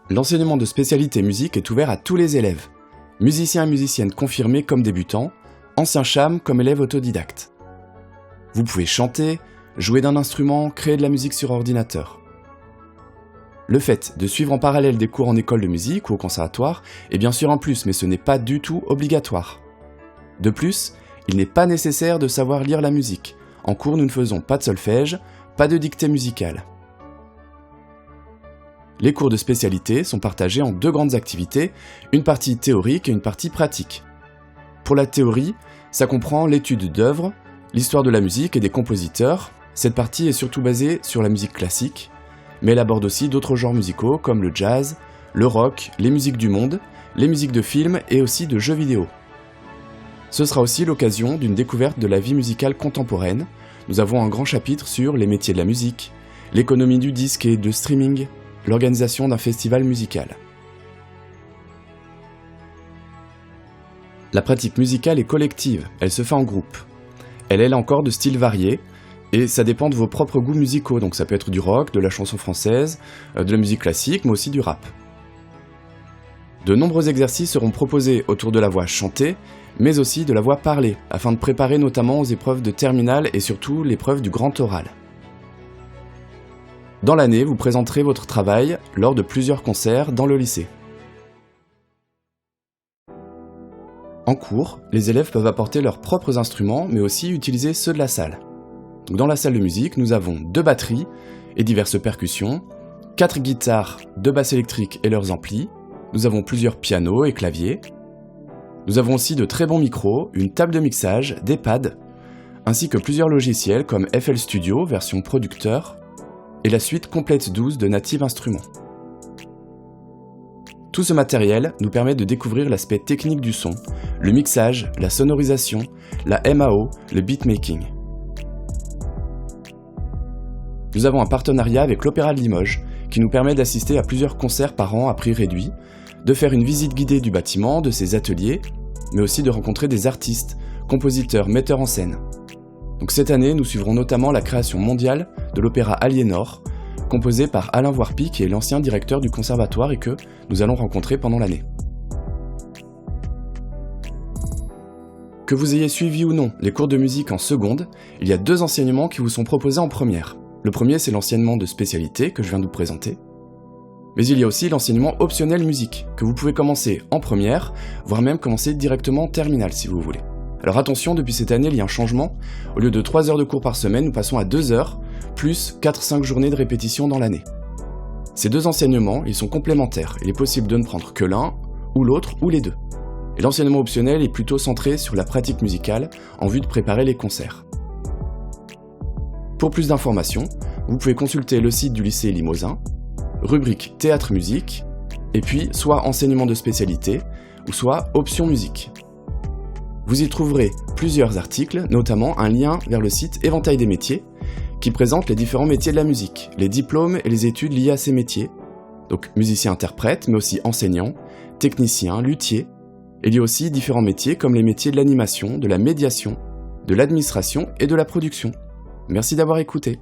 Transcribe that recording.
L'enseignement de spécialité musique est ouvert à tous les élèves, musiciens et musiciennes confirmés comme débutants, anciens CHAM comme élèves autodidactes. Vous pouvez chanter, jouer d'un instrument, créer de la musique sur ordinateur. Le fait de suivre en parallèle des cours en école de musique ou au conservatoire est bien sûr un plus, mais ce n'est pas du tout obligatoire. De plus, il n'est pas nécessaire de savoir lire la musique. En cours, nous ne faisons pas de solfège, pas de dictée musicale. Les cours de spécialité sont partagés en deux grandes activités, une partie théorique et une partie pratique. Pour la théorie, ça comprend l'étude d'œuvres, l'histoire de la musique et des compositeurs. Cette partie est surtout basée sur la musique classique, mais elle aborde aussi d'autres genres musicaux comme le jazz, le rock, les musiques du monde, les musiques de films et aussi de jeux vidéo. Ce sera aussi l'occasion d'une découverte de la vie musicale contemporaine. Nous avons un grand chapitre sur les métiers de la musique, l'économie du disque et de streaming, l'organisation d'un festival musical. La pratique musicale est collective, elle se fait en groupe. Elle est là encore de styles variés, et ça dépend de vos propres goûts musicaux, donc ça peut être du rock, de la chanson française, de la musique classique, mais aussi du rap. De nombreux exercices seront proposés autour de la voix chantée, mais aussi de la voix parlée, afin de préparer notamment aux épreuves de terminale et surtout l'épreuve du grand oral. Dans l'année, vous présenterez votre travail lors de plusieurs concerts dans le lycée. En cours, les élèves peuvent apporter leurs propres instruments, mais aussi utiliser ceux de la salle. Dans la salle de musique, nous avons 2 batteries et diverses percussions, 4 guitares, 2 basses électriques et leurs amplis, nous avons plusieurs pianos et claviers, nous avons aussi de très bons micros, une table de mixage, des pads, ainsi que plusieurs logiciels comme FL Studio, version producteur, et la suite Complete 12 de Native Instruments. Tout ce matériel nous permet de découvrir l'aspect technique du son, le mixage, la sonorisation, la MAO, le beatmaking. Nous avons un partenariat avec l'Opéra de Limoges qui nous permet d'assister à plusieurs concerts par an à prix réduit, de faire une visite guidée du bâtiment, de ses ateliers, mais aussi de rencontrer des artistes, compositeurs, metteurs en scène. Donc cette année, nous suivrons notamment la création mondiale de l'opéra Aliénor, composé par Alain Voirpi qui est l'ancien directeur du conservatoire et que nous allons rencontrer pendant l'année. Que vous ayez suivi ou non les cours de musique en seconde, il y a 2 enseignements qui vous sont proposés en première. Le premier, c'est l'enseignement de spécialité que je viens de vous présenter. Mais il y a aussi l'enseignement optionnel musique, que vous pouvez commencer en première, voire même commencer directement en terminale si vous voulez. Alors attention, depuis cette année, il y a un changement. Au lieu de 3 heures de cours par semaine, nous passons à 2 heures, plus 4-5 journées de répétition dans l'année. Ces 2 enseignements, ils sont complémentaires. Il est possible de ne prendre que l'un, ou l'autre, ou les 2. Et l'enseignement optionnel est plutôt centré sur la pratique musicale, en vue de préparer les concerts. Pour plus d'informations, vous pouvez consulter le site du lycée Limousin, rubrique théâtre-musique, et puis soit enseignement de spécialité, ou soit option musique. Vous y trouverez plusieurs articles, notamment un lien vers le site Éventail des métiers, qui présente les différents métiers de la musique, les diplômes et les études liées à ces métiers, donc musicien-interprète, mais aussi enseignant, technicien, luthier. Il y a aussi différents métiers comme les métiers de l'animation, de la médiation, de l'administration et de la production. Merci d'avoir écouté.